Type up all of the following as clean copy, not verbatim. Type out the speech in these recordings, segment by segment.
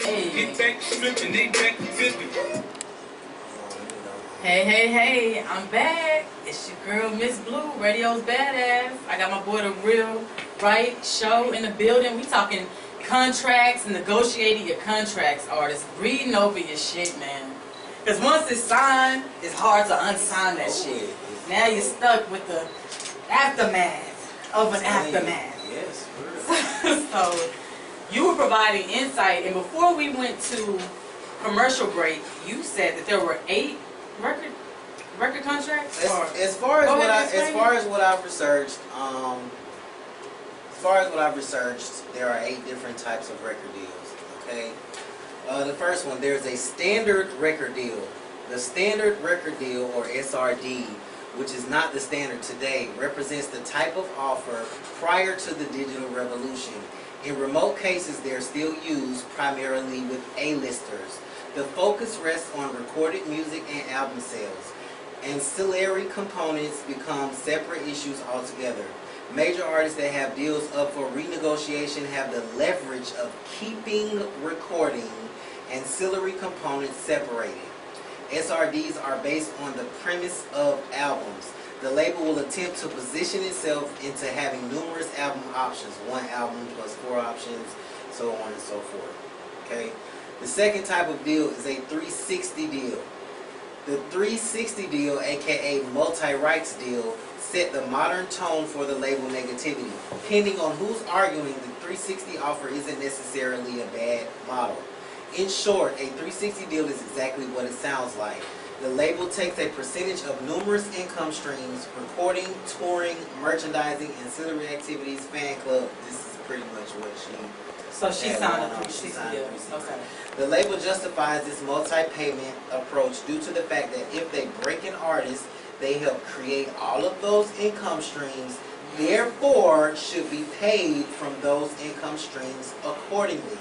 Hey. Get back flipping, they back flipping. Hey, I'm back. It's your girl, MzBlue, Radio's Badass. I got my boy, TheReelRightShow in the building. We talking contracts and negotiating your contracts, artists. Reading over your shit, man. Because once it's signed, it's hard to unsign that shit. Now you're stuck with the aftermath of an aftermath. Yes, So, you were providing insight, and before we went to commercial break, you said that there were 8 record contracts. As far as what I've researched, there are 8 different types of record deals. Okay, the first one, there's a standard record deal. The standard record deal, or SRD, which is not the standard today, represents the type of offer prior to the digital revolution. In remote cases, they're still used primarily with A-listers. The focus rests on recorded music and album sales. Ancillary components become separate issues altogether. Major artists that have deals up for renegotiation have the leverage of keeping recording ancillary components separated. SRDs are based on the premise of albums. The label will attempt to position itself into having numerous album options, 1 album plus 4 options, so on and so forth. Okay. The second type of deal is a 360 deal. The 360 deal, aka multi-rights deal, set the modern tone for the label negativity. Depending on who's arguing, the 360 offer isn't necessarily a bad model. In short, a 360 deal is exactly what it sounds like. The label takes a percentage of numerous income streams: recording, touring, merchandising, ancillary activities, fan club. This is pretty much what she... So she signed a 360 deal. Okay. The label justifies this multi-payment approach due to the fact that if they break an artist, they help create all of those income streams, therefore should be paid from those income streams accordingly.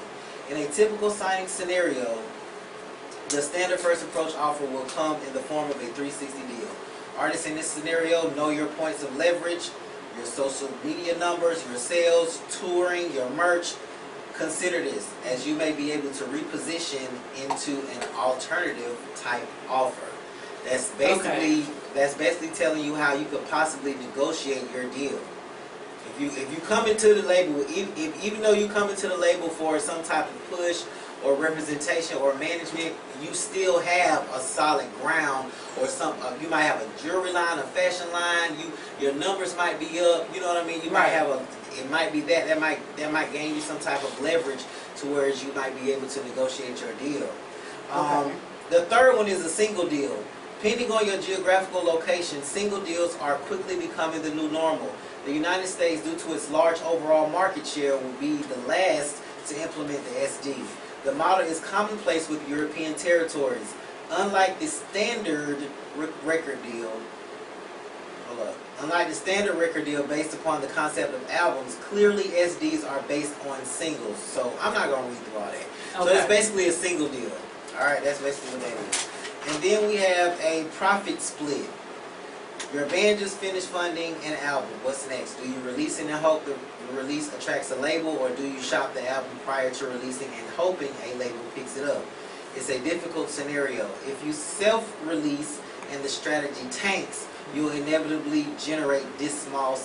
In a typical signing scenario, the standard first approach offer will come in the form of a 360 deal. Artists in this scenario know your points of leverage, your social media numbers, your sales, touring, your merch. Consider this, as you may be able to reposition into an alternative type offer. That's basically telling you how you could possibly negotiate your deal. If you come into the label, even though you come into the label for some type of push or representation or management, you still have a solid ground, or you might have a jewelry line, a fashion line. Your numbers might be up. You know what I mean? You might have it might be that might gain you some type of leverage to where you might be able to negotiate your deal. The third one is a single deal. Depending on your geographical location, single deals are quickly becoming the new normal. The United States, due to its large overall market share, will be the last to implement the SD. The model is commonplace with European territories. Unlike the standard record deal, based upon the concept of albums, clearly SDs are based on singles. So I'm not going to read through all that. So it's basically a single deal. Alright, that's basically what that is. And then we have a profit split. Your band just finished funding an album. What's next? Do you release it and hope the release attracts a label, or do you shop the album prior to releasing and hoping a label picks it up? It's a difficult scenario. If you self-release and the strategy tanks, you'll inevitably generate dismal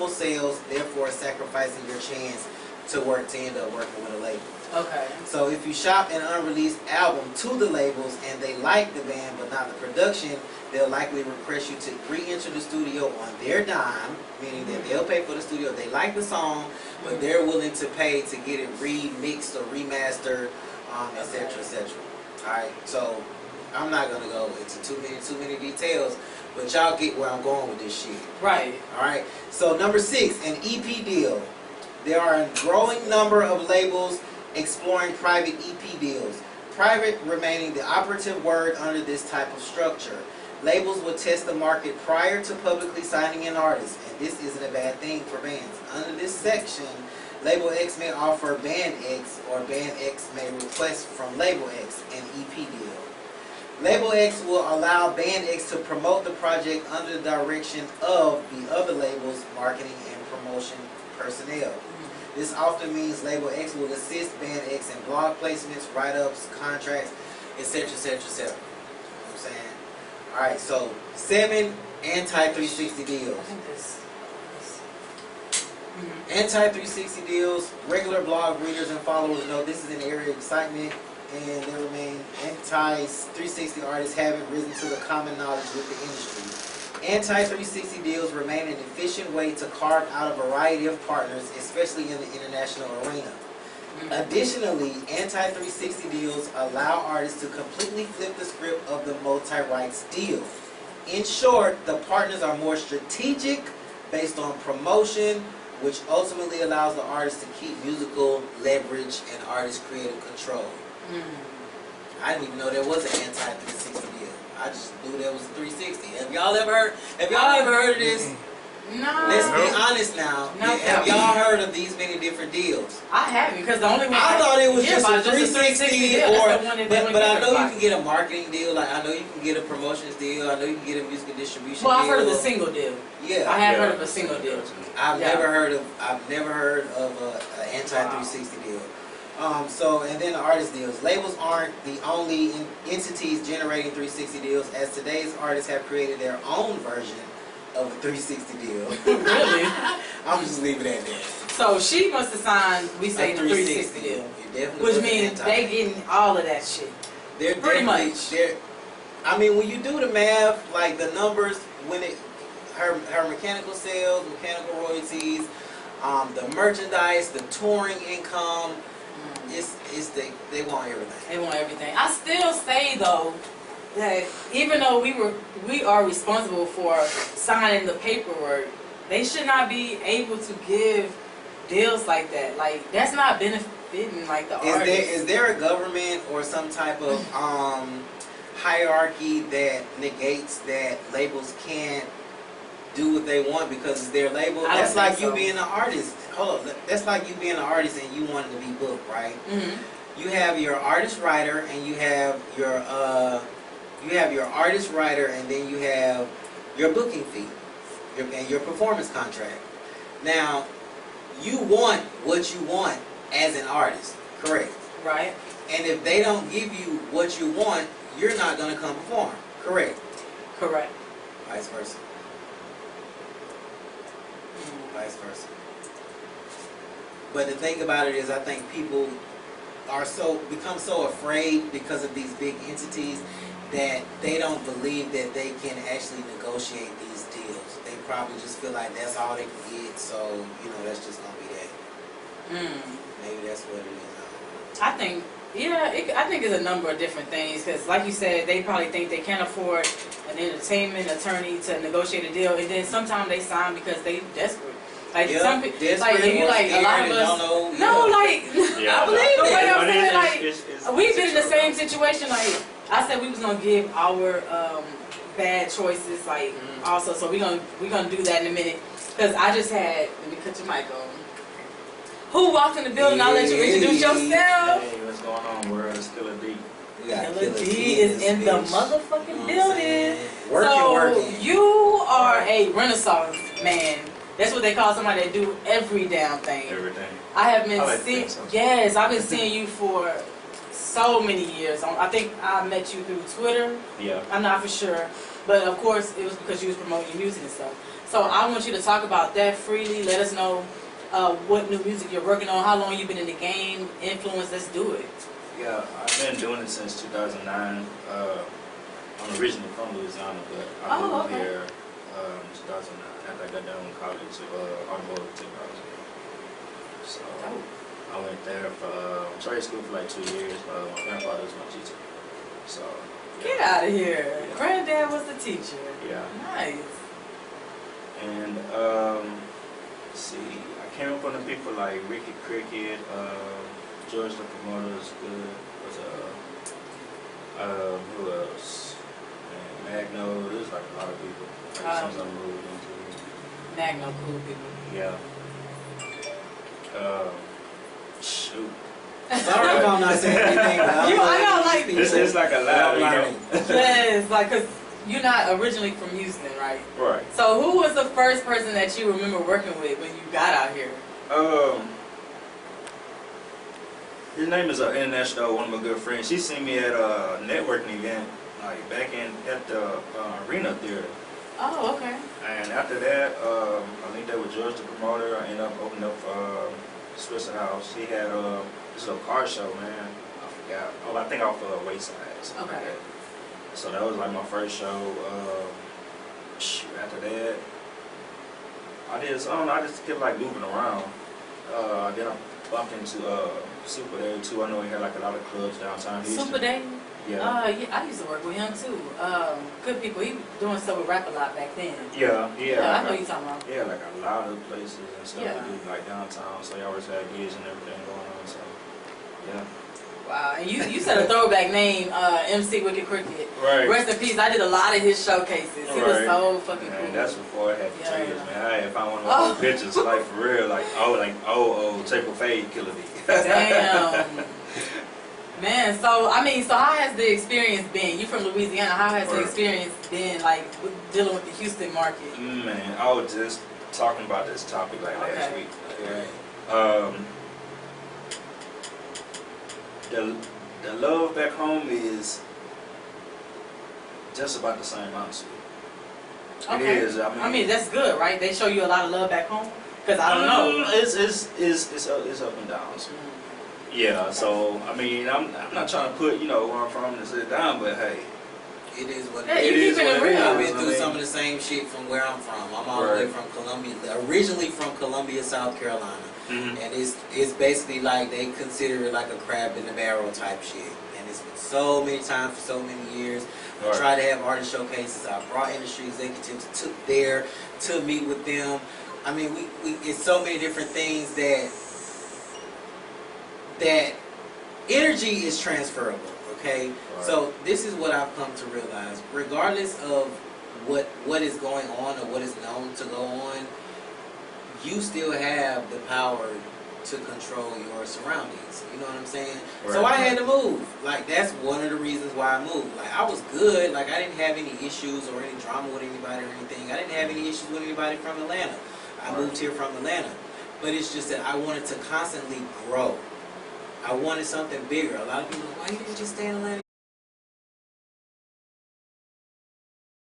sales, therefore sacrificing your chance to end up working with a label. Okay. So if you shop an unreleased album to the labels and they like the band but not the production, they'll likely request you to re-enter the studio on their dime, meaning that they'll pay for the studio. They like the song, but they're willing to pay to get it remixed or remastered, etc., etc. Alright, so I'm not going to go into too many details, but y'all get where I'm going with this shit. Right. Alright, so number 6, an EP deal. There are a growing number of labels exploring private EP deals. Private remaining the operative word under this type of structure. Labels will test the market prior to publicly signing an artist, and this isn't a bad thing for bands. Under this section, Label X may offer Band X, or Band X may request from Label X an EP deal. Label X will allow Band X to promote the project under the direction of the other label's marketing and promotion personnel. This often means label X will assist band X in blog placements, write-ups, contracts, etc., etc., etc. You know what I'm saying? Alright, so 7 anti-360 deals. I think this. Anti-360 deals, regular blog readers and followers know this is an area of excitement, and there remain anti-360 artists haven't risen to the common knowledge with the industry. Anti-360 deals remain an efficient way to carve out a variety of partners, especially in the international arena. Additionally, anti-360 deals allow artists to completely flip the script of the multi-rights deal. In short, the partners are more strategic based on promotion, which ultimately allows the artist to keep musical leverage and artist creative control. I didn't even know there was an anti-360 deal. I just knew there was a 360. Have y'all ever heard of this? No. Let's be honest now. No. Have y'all heard of these many different deals? I haven't, because the only one I thought it was hear just about a is 360 deal. or, That's the one that they but I went know you about. can get a marketing deal. Like I know you can get a promotions deal. I know you can get a music distribution Well, deal. I've heard of the single deal. Yeah. I have heard of a single deal. I've Yeah. never heard of an anti-360 deal. And then the artist deals. Labels aren't the only entities generating 360 deals, as today's artists have created their own version of a 360 deal. Really? I'm just leaving it at that. So she must have signed, we say, the 360 deal. It definitely Which was means anti. they getting all of that shit. They're pretty definitely- much. I mean, when you do the math, like the numbers, her mechanical sales, mechanical royalties, the merchandise, the touring income, they want everything. They want everything. I still say though that even though we are responsible for signing the paperwork, they should not be able to give deals like that. Like that's not benefiting like the artist. Is there a government or some type of hierarchy that negates that labels can't do what they want because it's their label? That's like you being an artist. Hold up, that's like you being an artist and you wanting to be booked, right? You have your artist writer and you have your artist writer and then you have your booking fee and your performance contract. Now, you want what you want as an artist, correct? Right. And if they don't give you what you want, you're not going to come perform, correct? Correct. Vice versa. Vice versa. But the thing about it is, I think people are become so afraid because of these big entities that they don't believe that they can actually negotiate these deals. They probably just feel like that's all they can get, so that's just gonna be that. Maybe that's what it is. I think, I think it's a number of different things because, like you said, they probably think they can't afford an entertainment attorney to negotiate a deal, and then sometimes they sign because they desperate. Like some people, like if you like a lot of us, I believe the way I'm saying. Like we've been in the same situation. Like I said, we was gonna give our bad choices, like also. So we gonna do that in a minute because I just had. Let me cut your mic on. Who walked in the building? I'll let you introduce yourself. Hey, what's going on, world? It's Killer D. Killer D is in the motherfucking building. Working. You are a Renaissance man. That's what they call somebody that do every damn thing. Everything. I have been like seeing. so. Yes, I've been seeing you for so many years. I think I met you through Twitter. Yeah. I'm not for sure, but of course it was because you was promoting your music and stuff. So I want you to talk about that freely. Let us know what new music you're working on, how long you've been in the game, influence. Let's do it. Yeah, I've been doing it since 2009. I'm originally from Louisiana, but I moved here in 2009 after I got done with college of automotive technology. So I went there for trade school for like 2 years. My grandfather was my teacher. So Get out of here. Yeah. Granddad was the teacher. Yeah. Nice. And let's see, I came up under people like Ricky Cricket, George the Promoter was good. Who else? And Magno. There's like a lot of people. Like since I moved into Magno, cool people. yeah. Shoot. Sorry if I'm not saying anything. I know, like It's like a lot, yes, like because you're not originally from Houston, right? Right. So who was the first person that you remember working with when you got out here? His name is International, one of my good friends. She seen me at a networking event, like back at the Arena Theater. Oh, okay. And after that, I linked up with George, the promoter. I ended up opening up Swiss House. He had this little car show, man. I forgot. Oh, I think off Wayside. Okay. Like that. So that was like my first show. After that, I just kept like moving around. Then I bumped into Super Day too. I know he had like a lot of clubs downtown Houston. Super Day? Yeah. Yeah, I used to work with him too. Good people. He was doing stuff with Rap a lot back then. Yeah. I know you talking about. Yeah, like a lot of places and stuff Yeah. to do like downtown. So you always had gigs and everything going on. So yeah. Wow, and you said a throwback name, MC Wicked Cricket. Right. Rest in peace. I did a lot of his showcases. He was Right. so fucking Man, cool. that's before I had the Yeah. triggers, man. I had found one of my old pictures, like for real, like Triple Fade Killer D. Damn. Man, so how has the experience been? You from Louisiana? How has the Right. experience been, like dealing with the Houston market? Man, I was just talking about this topic like last Okay. week. Right. The love back home is just about the same, honestly. Okay. It is. I mean, that's good, right? They show you a lot of love back home? Because I don't know. It's up and downs. Yeah. So I mean, I'm not trying to put where I'm from and sit down, but hey, It is what Yeah, it you is. keeping it real. I've been through I mean, some of the same shit from where I'm from. I'm all the way Right. from Columbia, originally from Columbia, South Carolina. Mhm. And it's basically like they consider it like a crab in the barrel type shit. And it's been so many times for so many years. I Right. tried to have artist showcases. I brought industry executives there to meet with them. I mean, we it's so many different things that energy is transferable. Okay, Right. so this is what I've come to realize. Regardless of what is going on or what is known to go on, you still have the power to control your surroundings. You know what I'm saying? So Right. I had to move. Like, that's one of the reasons why I moved. Like, I was good. Like, I didn't have any issues or any drama with anybody or anything. I didn't have any issues with anybody from Atlanta. I Right. moved here from Atlanta. But it's just that I wanted to constantly grow. I wanted something bigger. A lot of people are like, why you didn't just stay in Atlanta?